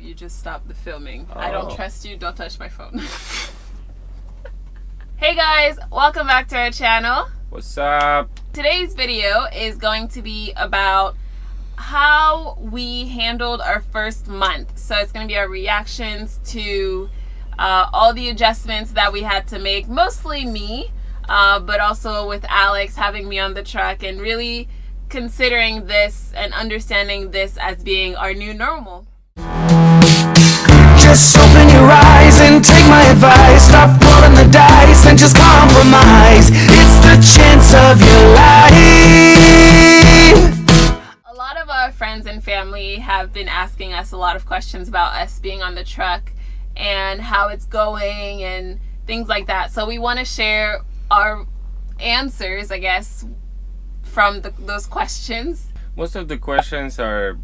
you just stopped the filming. I don't trust you. Don't touch my phone. Hey guys, welcome back to our channel. What's up? Today's video is going to be about how we handled our first month. So it's going to be our reactions to all the adjustments that we had to make, mostly me, but also with Alex having me on the truck and really considering this and understanding this as being our new normal. Just open your eyes and take my advice. Stop rolling the dice and just compromise. It's the chance of your life. A lot of our friends and family have been asking us a lot of questions about us being on the truck and how it's going and things like that. So we want to share our answers, I guess, from those questions. Most of the questions are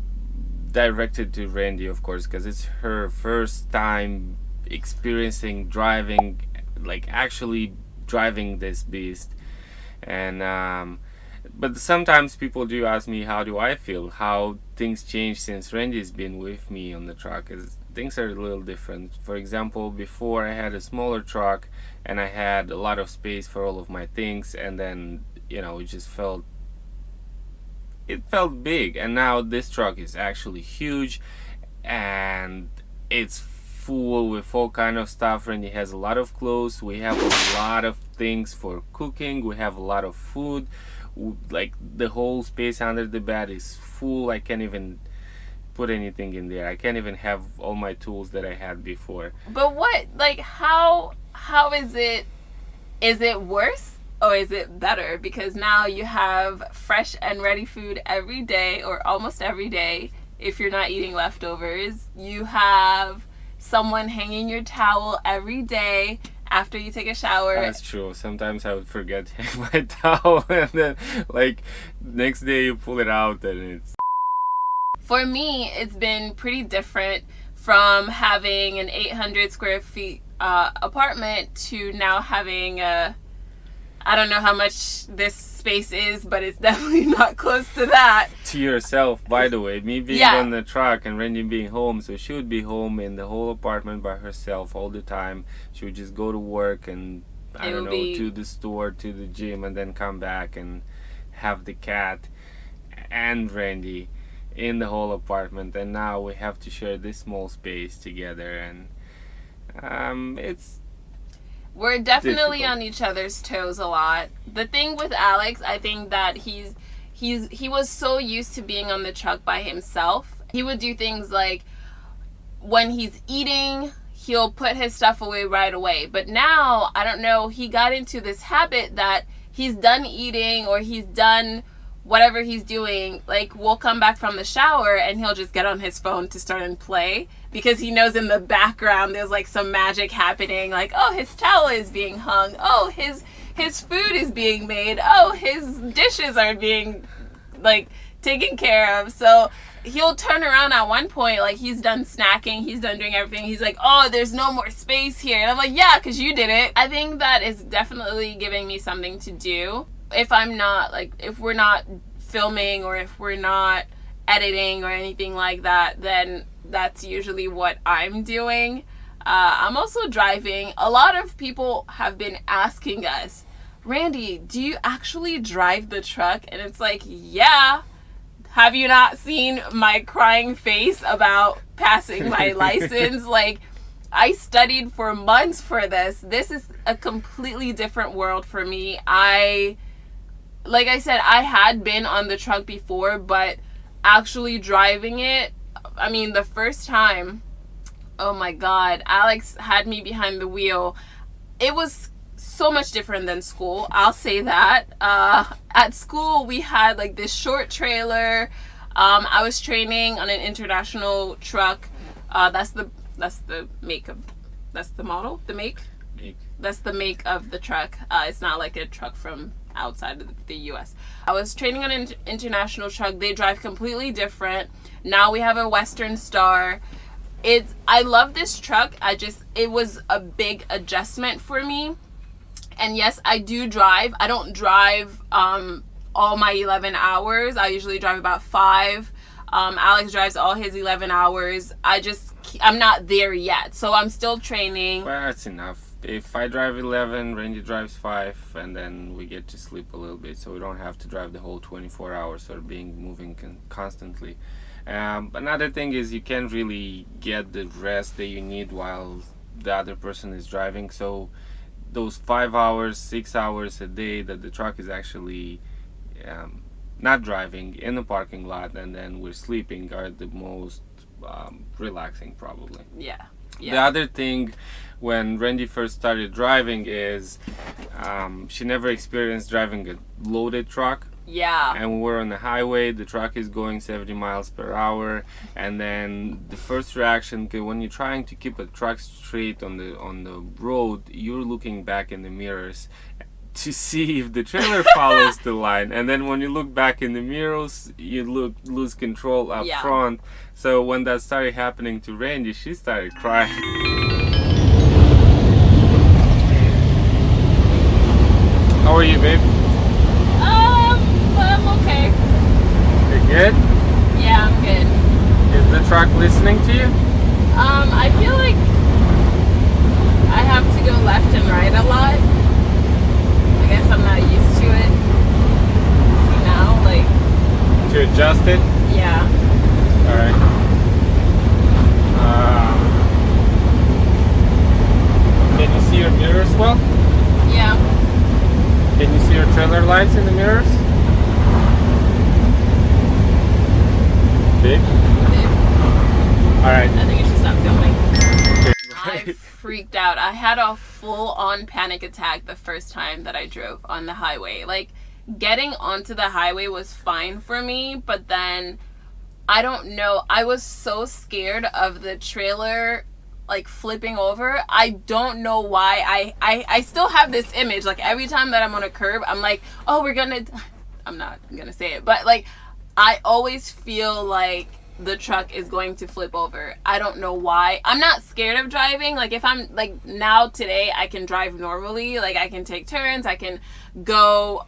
directed to Randy, of course, because it's her first time experiencing driving, like actually driving this beast. And but sometimes people do ask me, how do I feel, how things change since Randy's been with me on the truck. 'Cause things are a little different. For example, before I had a smaller truck and I had a lot of space for all of my things, and then, you know, it just felt big. And now this truck is actually huge and it's full with all kind of stuff. Randy has a lot of clothes, we have a lot of things for cooking, we have a lot of food, like the whole space under the bed is full. I can't even put anything in there. I can't even have all my tools that I had before. But what, like, how is it worse or is it better? Because now you have fresh and ready food every day, or almost every day if you're not eating leftovers. You have someone hanging your towel every day after you take a shower. That's true. Sometimes I would forget to hang my towel and then like next day you pull it out and it's... For me, it's been pretty different from having an 800 square feet apartment to now having a... I don't know how much this space is, but it's definitely not close to that. To yourself, by the way. Me being on the truck and Randy being home, so she would be home in the whole apartment by herself all the time. She would just go to work and, I don't know, to the store, to the gym, and then come back and have the cat and Randy in the whole apartment. And now we have to share this small space together, and it's... We're definitely on each other's toes a lot. The thing with Alex, I think that he was so used to being on the truck by himself. He would do things like when he's eating, he'll put his stuff away right away. But now, I don't know, he got into this habit that he's done eating or he's done whatever he's doing, like we'll come back from the shower and he'll just get on his phone to start and play, because he knows in the background there's like some magic happening, like, oh, his towel is being hung, oh, his food is being made, oh, his dishes are being like taken care of. So he'll turn around at one point, like he's done snacking, he's done doing everything, he's like, oh, there's no more space here, and I'm like, yeah, because you did it. I think that is definitely giving me something to do. If I'm not, like, if we're not filming or if we're not editing or anything like that, then that's usually what I'm doing. I'm also driving. A lot of people have been asking us, Randy, do you actually drive the truck? And it's like, yeah. Have you not seen my crying face about passing my license? Like, I studied for months for this. This is a completely different world for me. Like I said, I had been on the truck before, but actually driving it, I mean, the first time, oh my God, Alex had me behind the wheel. It was so much different than school, I'll say that. At school, we had like this short trailer. I was training on an international truck. That's the make of, that's the model, the make? That's the make of the truck. It's not like a truck from outside of the US. I was training on an international truck. They drive completely different. Now we have a Western Star. I love this truck. It was a big adjustment for me. And yes, I do drive. I don't drive all my 11 hours. I usually drive about 5. Alex drives all his 11 hours. I just I'm not there yet. So I'm still training. Well, that's enough. If I drive 11, Randy drives 5, and then we get to sleep a little bit, so we don't have to drive the whole 24 hours or moving constantly. Another thing is you can't really get the rest that you need while the other person is driving. So those 5 hours, 6 hours a day that the truck is actually not driving in the parking lot, and then we're sleeping, are the most relaxing probably. Yeah. The other thing when Randy first started driving is she never experienced driving a loaded truck. Yeah. And we're on the highway, the truck is going 70 miles per hour, and then the first reaction, when you're trying to keep a truck straight on the road, you're looking back in the mirrors to see if the trailer follows the line, and then when you look back in the mirrors, you lose control up front. So when that started happening to Randy, she started crying. How are you, babe? I'm okay. You're good? Yeah, I'm good. Is the truck listening to you? I feel like I have to go left and right a lot. I guess I'm not used to it. See now, like... To adjust it? Yeah. Alright. Can you see your mirrors well? Yeah. Can you see your trailer lights in the mirrors? Big? Alright. I think you should stop filming. I freaked out. I had a full-on panic attack the first time that I drove on the highway. Like, getting onto the highway was fine for me, but then, I don't know, I was so scared of the trailer, like, flipping over. I don't know why. I still have this image, like, every time that I'm on a curb, I'm like, oh, I'm not gonna say it, but, like, I always feel like the truck is going to flip over. I don't know why. I'm not scared of driving. Like, if I'm, like, now today I can drive normally. Like, I can take turns. I can go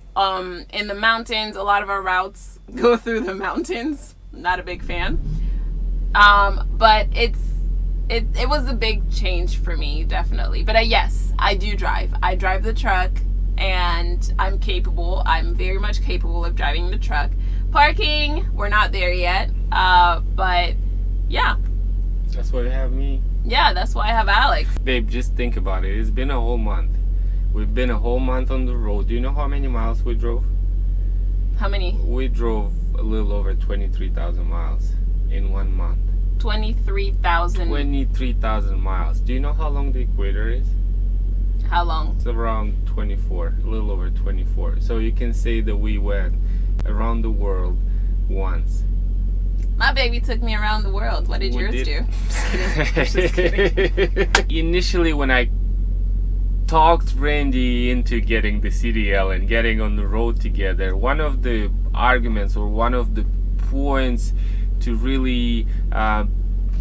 in the mountains. A lot of our routes go through the mountains. Not a big fan. But it was a big change for me, definitely. But yes, I do drive. I drive the truck, and I'm capable. I'm very much capable of driving the truck. Parking, we're not there yet, but yeah. That's why you have me. Yeah, that's why I have Alex. Babe, just think about it. It's been a whole month. We've been a whole month on the road. Do you know how many miles we drove? How many? We drove a little over 23,000 miles in 1 month. 23,000. 23,000 miles. Do you know how long the equator is? How long? It's around 24, a little over 24. So you can say that we went around the world once. My baby took me around the world. What did yours do? Just kidding. Initially, when I talked Randy into getting the CDL and getting on the road together, one of the arguments or one of the points to really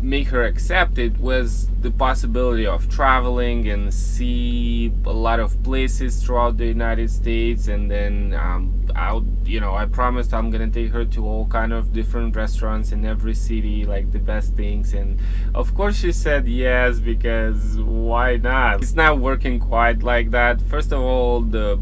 make her accept it was the possibility of traveling and see a lot of places throughout the United States, and then I promised I'm gonna take her to all kind of different restaurants in every city, like the best things, and of course she said yes, because why not? It's not working quite like that. First of all, the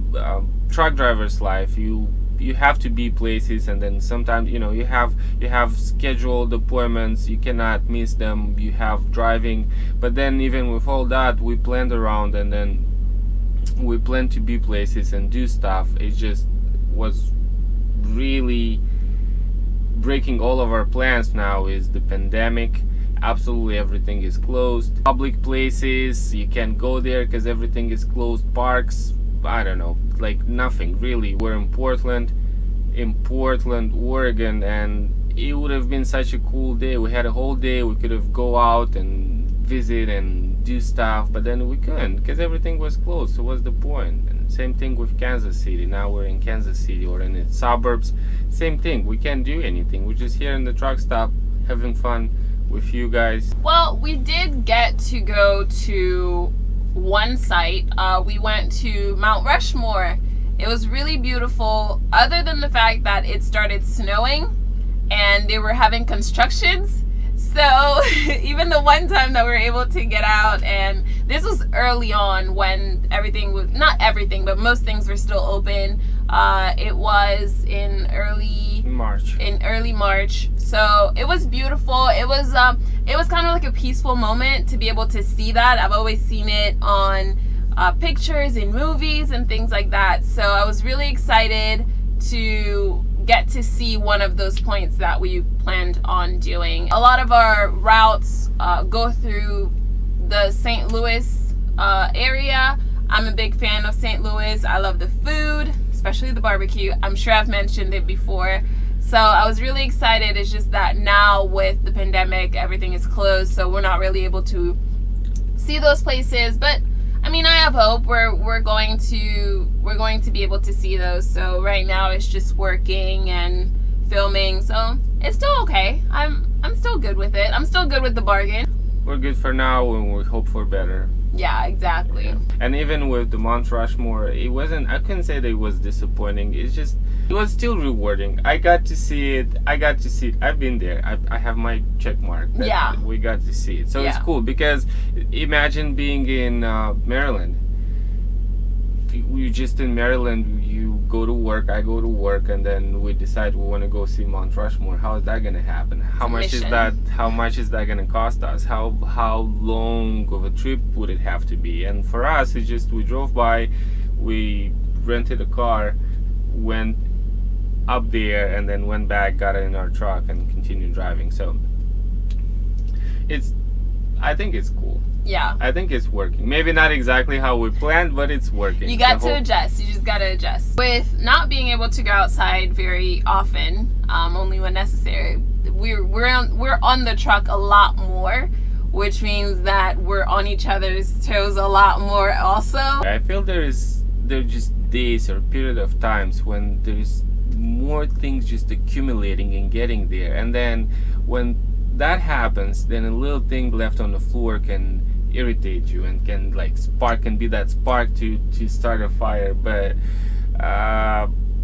truck driver's life, you have to be places, and then sometimes you have scheduled appointments, you cannot miss them, you have driving, but then even with all that, we planned around, and then we planned to be places and do stuff. It just was really breaking all of our plans. Now is the pandemic. Absolutely everything is closed. Public places, you can't go there because everything is closed. Parks, I don't know, like nothing really. We're in Portland, Oregon, and it would have been such a cool day. We had a whole day, we could have go out and visit and do stuff, but then we couldn't because everything was closed. So what's the point? And same thing with Kansas City. Now we're in Kansas City or in its suburbs. Same thing, we can't do anything. We're just here in the truck stop having fun with you guys. Well, we did get to go to one site. We went to Mount Rushmore. It was really beautiful, other than the fact that it started snowing and they were having constructions. So even the one time that we were able to get out, and this was early on when everything was, not everything, but most things were still open. It was in early March. So it was beautiful. It was kind of like a peaceful moment to be able to see that. I've always seen it on pictures in movies and things like that. So I was really excited to get to see one of those points that we planned on doing. A lot of our routes go through the St. Louis area. I'm a big fan of St. Louis. I love the food, especially the barbecue. I'm sure I've mentioned it before. So I was really excited. It's just that now with the pandemic, everything is closed, so we're not really able to see those places. But I mean, I have hope. We're going to be able to see those. So right now it's just working and filming. So it's still okay. I'm still good with it. I'm still good with the bargain. We're good for now, and we hope for better. Yeah, exactly. Yeah. And even with the Mount Rushmore, I couldn't say that it was disappointing. It was still rewarding. I got to see it. I've been there. I have my check mark. Yeah. We got to see it. So it's cool, because imagine being in Maryland. We just in Maryland, you go to work, I go to work, and then we decide we want to go see Mount Rushmore. How is that going to happen? How much is that going to cost us? How long of a trip would it have to be? And for us, it's just, we drove by, we rented a car, went up there, and then went back, got in our truck, and continued driving. So I think it's cool. Yeah. I think it's working. Maybe not exactly how we planned, but it's working. You got to adjust. You just got to adjust. With not being able to go outside very often, only when necessary, we're on the truck a lot more, which means that we're on each other's toes a lot more also. I feel there are just days or period of times when there's more things just accumulating and getting there. And then when that happens, then a little thing left on the floor can irritate you and can be that spark to start a fire. But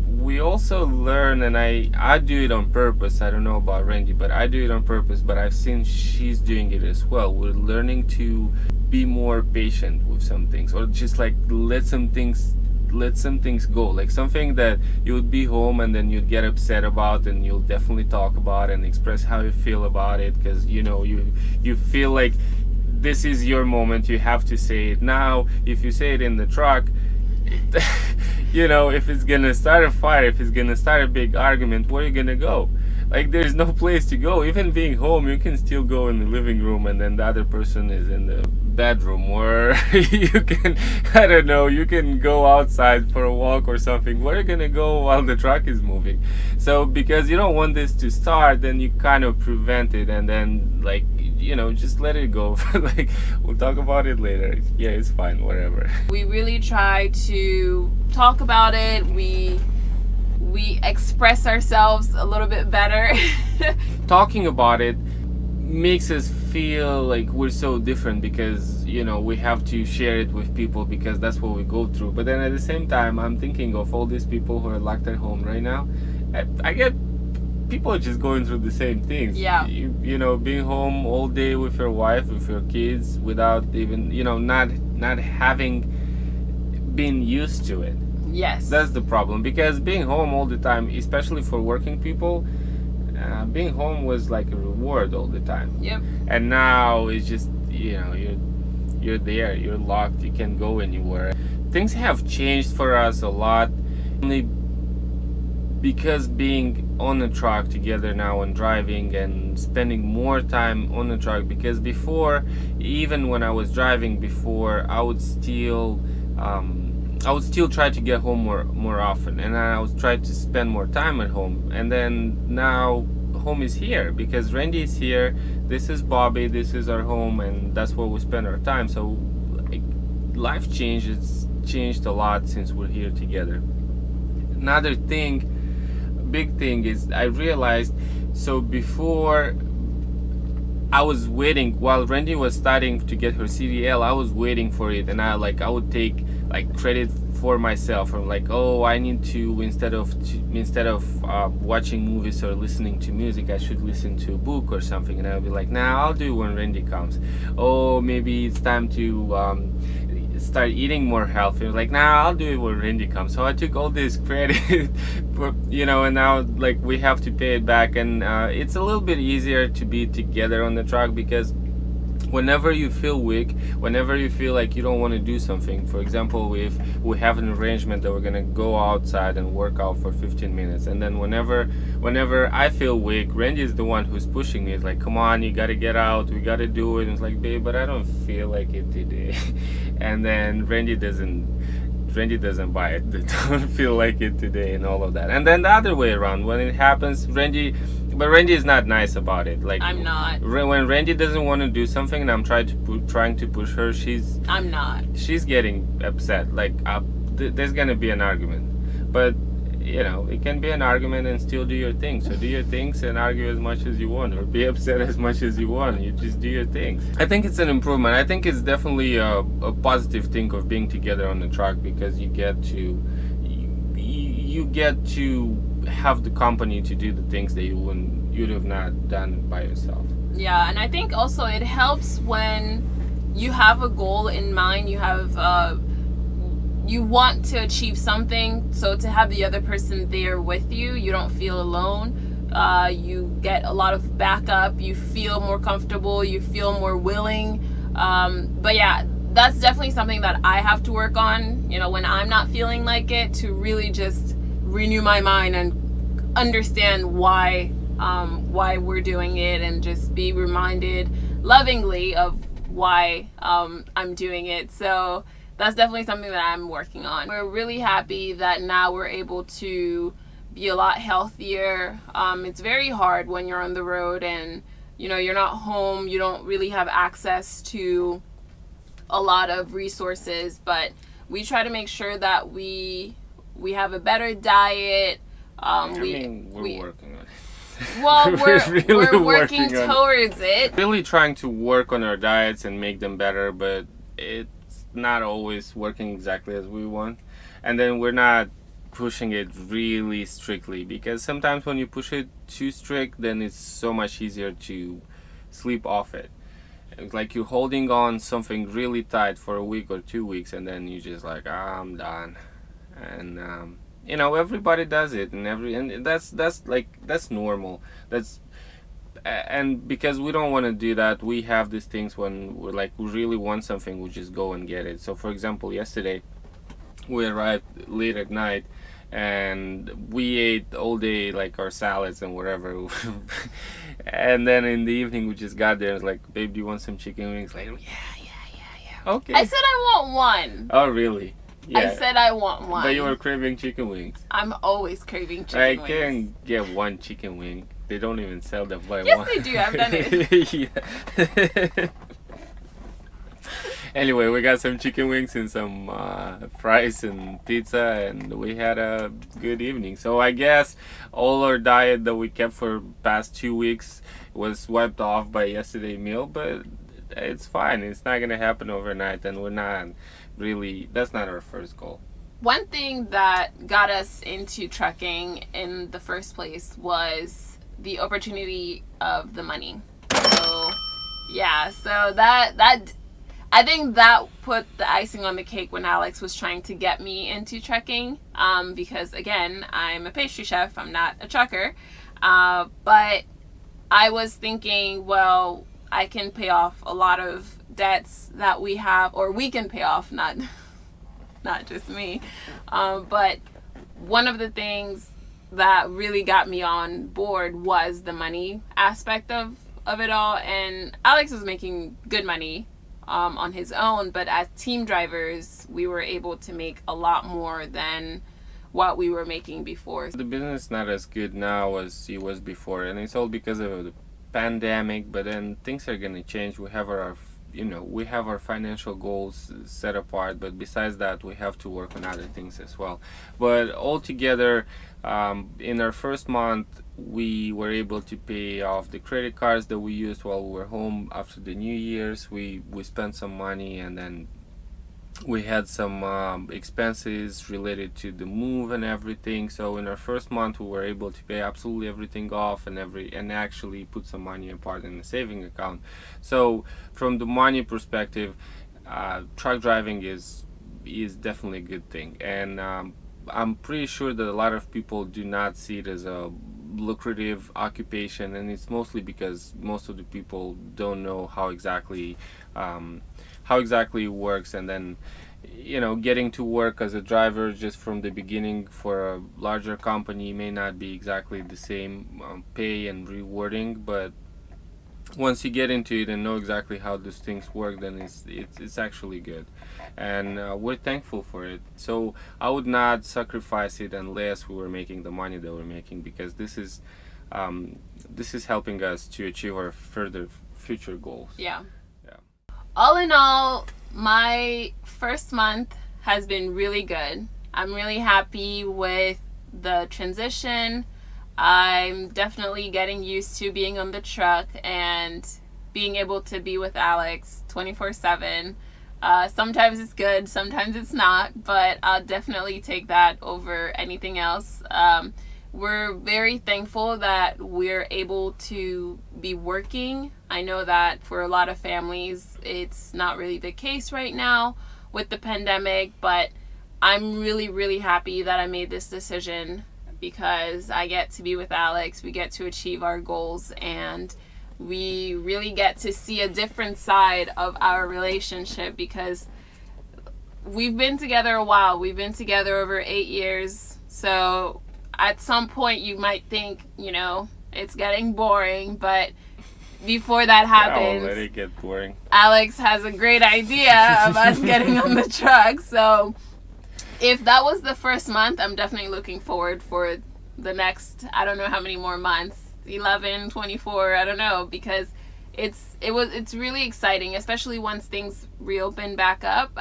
we also learn, and I do it on purpose. I don't know about Randy, but I do it on purpose, but I've seen she's doing it as well. We're learning to be more patient with some things, or just let some things go. Like something that you would be home and then you'd get upset about, and you'll definitely talk about and express how you feel about it, because you feel like this is your moment, you have to say it. Now if you say it in the truck, if it's gonna start a fire, if it's gonna start a big argument, where are you gonna go? There's no place to go. Even being home, you can still go in the living room, and then the other person is in the bedroom, or you can, I don't know, you can go outside for a walk or something. Where are you gonna go while the truck is moving? So because you don't want this to start, then you kind of prevent it, and then just let it go. We'll talk about it later. Yeah, it's fine, whatever. We really try to talk about it. We express ourselves a little bit better. Talking about it makes us feel like we're so different, because we have to share it with people, because that's what we go through. But then at the same time, I'm thinking of all these people who are locked at home right now. I get people are just going through the same things. Yeah. Being home all day with your wife, with your kids, without even not having been used to it. Yes. That's the problem, because being home all the time, especially for working people, being home was like a reward all the time. Yep. And now it's just, you're there, you're locked, you can't go anywhere. Things have changed for us a lot, only because being on the truck together now and driving and spending more time on the truck. Because before, even when I was driving before, I would still try to get home more often, and I would try to spend more time at home. And then now home is here, because Randy is here, this is Bobby, this is our home, and that's where we spend our time. So life changed a lot since we're here together. Another big thing is I realized, so before I was waiting while Randy was starting to get her CDL. I was waiting for it, and I would take like credit for myself. I'm like, oh, I need to instead of watching movies or listening to music, I should listen to a book or something. And I'll be like, nah, I'll do it when Randy comes. Oh, maybe it's time to start eating more healthy. Like, nah, I'll do it when Randy comes. So I took all this credit for, and now like we have to pay it back. And it's a little bit easier to be together on the truck, because whenever you feel weak, whenever you feel like you don't want to do something, for example, if we have an arrangement that we're gonna go outside and work out for 15 minutes, and then whenever I feel weak, Randy is the one who's pushing me. It's like, come on, you gotta get out, we gotta do it. And it's like, babe, but I don't feel like it today. And then Randy doesn't buy it. They don't feel like it today, and all of that. And then the other way around, when it happens, Randy is not nice about it. Like, I'm not. When Randy doesn't want to do something and I'm trying to push her, I'm not. She's getting upset. Like, there's gonna be an argument, but it can be an argument and still do your thing. So do your things and argue as much as you want, or be upset as much as you want. You just do your things. I think it's an improvement. I think it's definitely a positive thing of being together on the truck, because you get to have the company to do the things that you'd have not done by yourself. Yeah, and I think also it helps when you have a goal in mind. You want to achieve something, so to have the other person there with you, you don't feel alone. You get a lot of backup. You feel more comfortable. You feel more willing. But yeah, that's definitely something that I have to work on. When I'm not feeling like it, to really just renew my mind and understand why we're doing it, and just be reminded lovingly of why I'm doing it. So that's definitely something that I'm working on. We're really happy that now we're able to be a lot healthier. It's very hard when you're on the road and you're not home. You don't really have access to a lot of resources, but we try to make sure that we have a better diet. We're working on it. Well, really we're working towards it. Really trying to work on our diets and make them better, but it's not always working exactly as we want. And then we're not pushing it really strictly, because sometimes when you push it too strict, then it's so much easier to sleep off it. It's like you're holding on something really tight for a week or 2 weeks, and then you just like, I'm done. And everybody does it, and that's normal. And because we don't want to do that, we have these things when we really want something, we just go and get it. So for example, yesterday we arrived late at night and we ate all day like our salads and whatever. And then in the evening we just got there and was like, babe, do you want some chicken wings? Like, yeah, okay. I said I want one. Oh really? Yeah. I said I want one. But you were craving chicken wings. I'm always craving chicken wings. I can get one chicken wing. They don't even sell them by one. Yes, they do. I've done it. Yeah. Anyway, we got some chicken wings and some fries and pizza, and we had a good evening. So I guess all our diet that we kept for past 2 weeks was wiped off by yesterday's meal, but it's fine. It's not gonna happen overnight, and we're not really. That's not our first goal. One thing that got us into trucking in the first place was the opportunity of the money. So yeah, so that I think that put the icing on the cake when Alex was trying to get me into trucking, because again, I'm a pastry chef, I'm not a trucker, but I was thinking, well, I can pay off a lot of debts that we have, or we can pay off, not just me, but one of the things that really got me on board was the money aspect of it all. And Alex was making good money on his own, but as team drivers we were able to make a lot more than what we were making before. The business is not as good now as it was before, and it's all because of the pandemic, but then things are gonna change. We have our we have our financial goals set apart, but besides that we have to work on other things as well. But altogether, in our first month we were able to pay off the credit cards that we used while we were home after the New Year's. We spent some money, and then we had some expenses related to the move and everything. So in our first month we were able to pay absolutely everything off and actually put some money apart in the saving account. So from the money perspective, truck driving is definitely a good thing, and I'm pretty sure that a lot of people do not see it as a lucrative occupation, and it's mostly because most of the people don't know how exactly it works. And then getting to work as a driver just from the beginning for a larger company may not be exactly the same pay and rewarding, but once you get into it and know exactly how these things work, then it's actually good, and we're thankful for it. So I would not sacrifice it unless we were making the money that we're making, because this is helping us to achieve our further future goals. Yeah. All in all, my first month has been really good. I'm really happy with the transition. I'm definitely getting used to being on the truck and being able to be with Alex 24/7. Sometimes it's good, sometimes it's not, but I'll definitely take that over anything else. We're very thankful that we're able to be working. I know that for a lot of families, it's not really the case right now with the pandemic, but I'm really, really happy that I made this decision, because I get to be with Alex, we get to achieve our goals, and we really get to see a different side of our relationship, because we've been together a while. We've been together over 8 years, so at some point you might think, it's getting boring, but before that happens, I'll let it get boring. Alex has a great idea of us getting on the truck. So if that was the first month, I'm definitely looking forward for the next, I don't know how many more months, 11, 24, I don't know, because it's really exciting, especially once things reopen back up.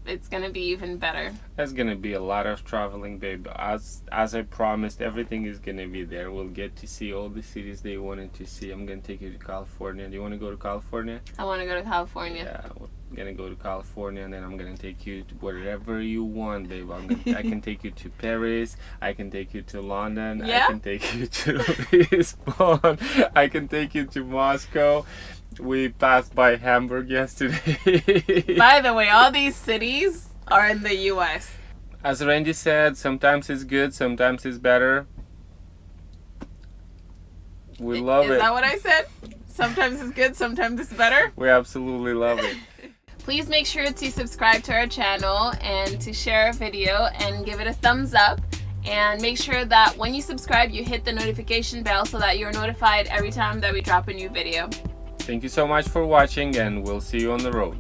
It's gonna be even better. There's gonna be a lot of traveling, babe. As I promised, everything is gonna be there. We'll get to see all the cities they wanted to see. I'm gonna take you to California. Do you want to go to California? I want to go to California. Yeah, we're gonna go to California, and then I'm gonna take you to wherever you want, babe. I can take you to Paris. I can take you to London. Yeah? I can take you to Lisbon. I can take you to Moscow. We passed by Hamburg yesterday. By the way, all these cities are in the U.S. As Randy said, sometimes it's good, sometimes it's better. We love it. Is that what I said? Sometimes it's good, sometimes it's better? We absolutely love it. Please make sure to subscribe to our channel and to share our video and give it a thumbs up. And make sure that when you subscribe, you hit the notification bell so that you're notified every time that we drop a new video. Thank you so much for watching, and we'll see you on the road.